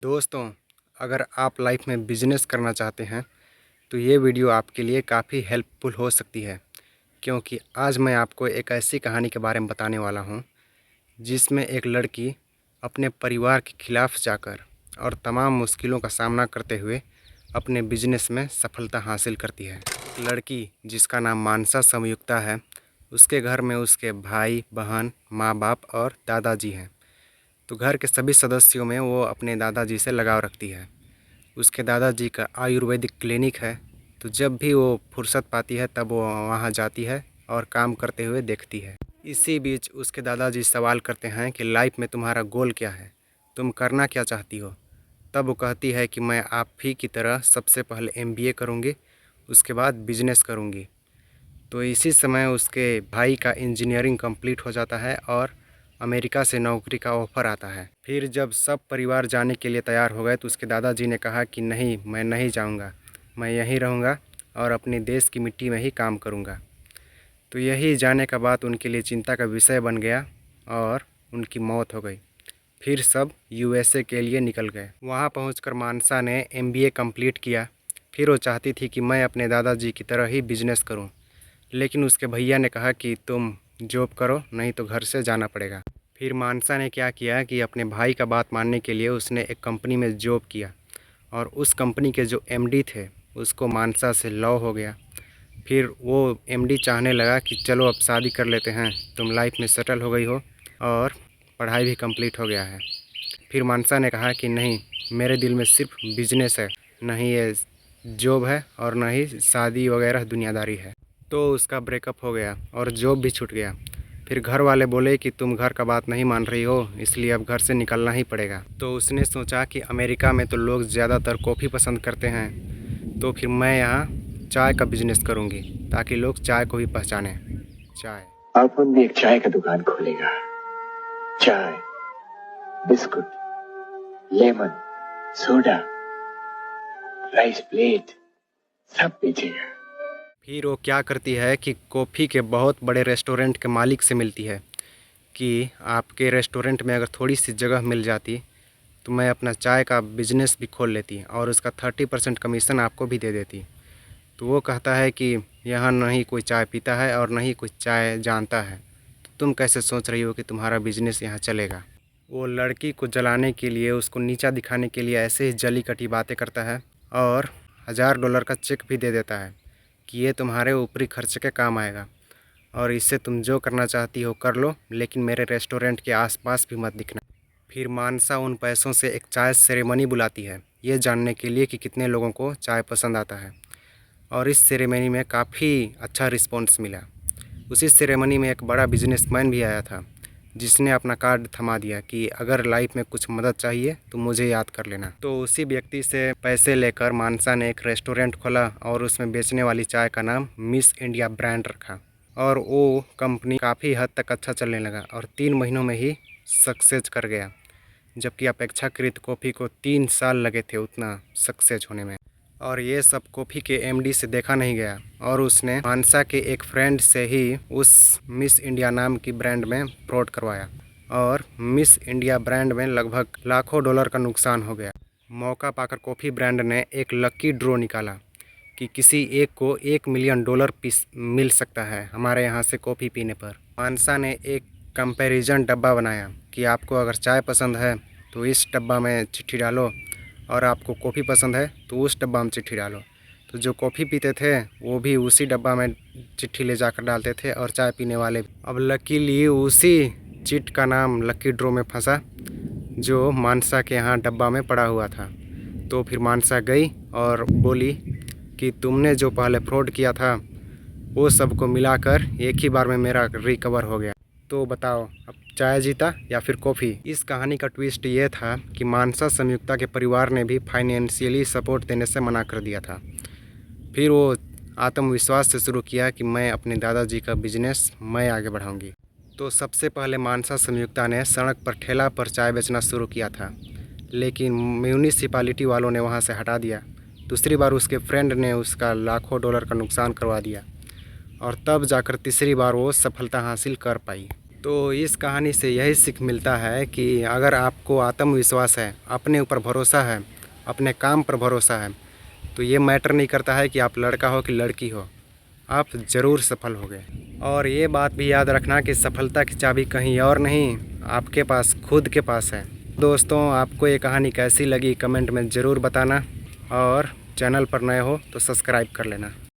दोस्तों, अगर आप लाइफ में बिजनेस करना चाहते हैं तो ये वीडियो आपके लिए काफ़ी हेल्पफुल हो सकती है, क्योंकि आज मैं आपको एक ऐसी कहानी के बारे में बताने वाला हूँ जिसमें एक लड़की अपने परिवार के खिलाफ जाकर और तमाम मुश्किलों का सामना करते हुए अपने बिजनेस में सफलता हासिल करती है। लड़की जिसका नाम मानसा समयुक्ता है, उसके घर में उसके भाई बहन, माँ बाप और दादाजी हैं। तो घर के सभी सदस्यों में वो अपने दादाजी से लगाव रखती है। उसके दादाजी का आयुर्वेदिक क्लिनिक है, तो जब भी वो फुर्सत पाती है तब वो वहाँ जाती है और काम करते हुए देखती है। इसी बीच उसके दादाजी सवाल करते हैं कि लाइफ में तुम्हारा गोल क्या है, तुम करना क्या चाहती हो। तब वो कहती है कि मैं आप ही की तरह सबसे पहले एमबीए करूँगी, उसके बाद बिजनेस करूँगी। तो इसी समय उसके भाई का इंजीनियरिंग कंप्लीट हो जाता है और अमेरिका से नौकरी का ऑफ़र आता है। फिर जब सब परिवार जाने के लिए तैयार हो गए तो उसके दादाजी ने कहा कि नहीं, मैं नहीं जाऊंगा, मैं यहीं रहूंगा और अपने देश की मिट्टी में ही काम करूंगा। तो यही जाने का बात उनके लिए चिंता का विषय बन गया और उनकी मौत हो गई। फिर सब यूएसए के लिए निकल गए। वहाँ पहुंचकर मानसा ने एमबीए कंप्लीट किया। फिर वो चाहती थी कि मैं अपने दादाजी की तरह ही बिजनेस करूं, लेकिन उसके भैया ने कहा कि तुम जॉब करो, नहीं तो घर से जाना पड़ेगा। फिर मानसा ने क्या किया कि अपने भाई का बात मानने के लिए उसने एक कंपनी में जॉब किया और उस कंपनी के जो एमडी थे उसको मानसा से लव हो गया। फिर वो एमडी चाहने लगा कि चलो अब शादी कर लेते हैं, तुम लाइफ में सेटल हो गई हो और पढ़ाई भी कंप्लीट हो गया है। फिर मानसा ने कहा कि नहीं, मेरे दिल में सिर्फ बिजनेस है, नहीं ये जॉब है और ना ही शादी वगैरह दुनियादारी है। तो उसका ब्रेकअप हो गया और जॉब भी छूट गया। फिर घर वाले बोले कि तुम घर का बात नहीं मान रही हो, इसलिए अब घर से निकलना ही पड़ेगा। तो उसने सोचा कि अमेरिका में तो लोग ज़्यादातर कॉफ़ी पसंद करते हैं, तो फिर मैं यहाँ चाय का बिजनेस करूँगी ताकि लोग चाय को भी पहचानें। चाय। अपन भी एक चाय का दुकान खोलेगा। चाय, biscuit, lemon, soda, rice plate सब बेचेगा। फिर वो क्या करती है कि कॉफ़ी के बहुत बड़े रेस्टोरेंट के मालिक से मिलती है कि आपके रेस्टोरेंट में अगर थोड़ी सी जगह मिल जाती तो मैं अपना चाय का बिज़नेस भी खोल लेती और उसका 30% कमीशन आपको भी दे देती। तो वो कहता है कि यहाँ नहीं कोई चाय पीता है और नहीं कोई चाय जानता है, तो तुम कैसे सोच रही हो कि तुम्हारा बिजनेस यहाँ चलेगा। वो लड़की को जलाने के लिए, उसको नीचा दिखाने के लिए ऐसे ही जली कटी बातें करता है और $1000 का चेक भी दे देता है कि ये तुम्हारे ऊपरी खर्च के काम आएगा और इससे तुम जो करना चाहती हो कर लो, लेकिन मेरे रेस्टोरेंट के आसपास भी मत दिखना। फिर मानसा उन पैसों से एक चाय सेरेमनी बुलाती है, ये जानने के लिए कि कितने लोगों को चाय पसंद आता है। और इस सेरेमनी में काफ़ी अच्छा रिस्पॉन्स मिला। उसी सेरेमनी में एक बड़ा बिजनेसमैन भी आया था जिसने अपना कार्ड थमा दिया कि अगर लाइफ में कुछ मदद चाहिए तो मुझे याद कर लेना। तो उसी व्यक्ति से पैसे लेकर मानसा ने एक रेस्टोरेंट खोला और उसमें बेचने वाली चाय का नाम मिस इंडिया ब्रांड रखा और वो कंपनी काफ़ी हद तक अच्छा चलने लगा और 3 महीनों में ही सक्सेस कर गया, जबकि अपेक्षाकृत कॉफ़ी को 3 साल लगे थे उतना सक्सेस होने में। और ये सब कॉफ़ी के एमडी से देखा नहीं गया और उसने मानसा के एक फ्रेंड से ही उस मिस इंडिया नाम की ब्रांड में फ्रॉड करवाया और मिस इंडिया ब्रांड में लगभग लाखों डॉलर का नुकसान हो गया। मौका पाकर कॉफ़ी ब्रांड ने एक लकी ड्रॉ निकाला कि किसी एक को $1 मिलियन मिल सकता है हमारे यहाँ से कॉफ़ी पीने पर। मानसा ने एक कंपैरिजन डब्बा बनाया कि आपको अगर चाय पसंद है तो इस डब्बा में चिट्ठी डालो और आपको कॉफ़ी पसंद है तो उस डब्बा में चिट्ठी डालो। तो जो कॉफ़ी पीते थे वो भी उसी डब्बा में चिट्ठी ले जाकर डालते थे और चाय पीने वाले। अब लकीली उसी चिट का नाम लकी ड्रॉ में फंसा जो मानसा के यहाँ डब्बा में पड़ा हुआ था। तो फिर मानसा गई और बोली कि तुमने जो पहले फ्रॉड किया था वो सबको मिलाकर एक ही बार में मेरा रिकवर हो गया। तो बताओ, अब चाय जीता या फिर कॉफ़ी। इस कहानी का ट्विस्ट ये था कि मानसा समयुक्ता के परिवार ने भी फाइनेंशियली सपोर्ट देने से मना कर दिया था। फिर वो आत्मविश्वास से शुरू किया कि मैं अपने दादाजी का बिजनेस मैं आगे बढ़ाऊंगी। तो सबसे पहले मानसा समयुक्ता ने सड़क पर ठेला पर चाय बेचना शुरू किया था, लेकिन म्यूनिसिपालिटी वालों ने वहाँ से हटा दिया। दूसरी बार उसके फ्रेंड ने उसका लाखों डॉलर का नुकसान करवा दिया और तब जाकर तीसरी बार वो सफलता हासिल कर पाई। तो इस कहानी से यही सीख मिलता है कि अगर आपको आत्मविश्वास है, अपने ऊपर भरोसा है, अपने काम पर भरोसा है, तो ये मैटर नहीं करता है कि आप लड़का हो कि लड़की हो, आप ज़रूर सफल होगे। और ये बात भी याद रखना कि सफलता की चाबी कहीं और नहीं, आपके पास खुद के पास है। दोस्तों, आपको ये कहानी कैसी लगी कमेंट में ज़रूर बताना, और चैनल पर नए हो तो सब्सक्राइब कर लेना।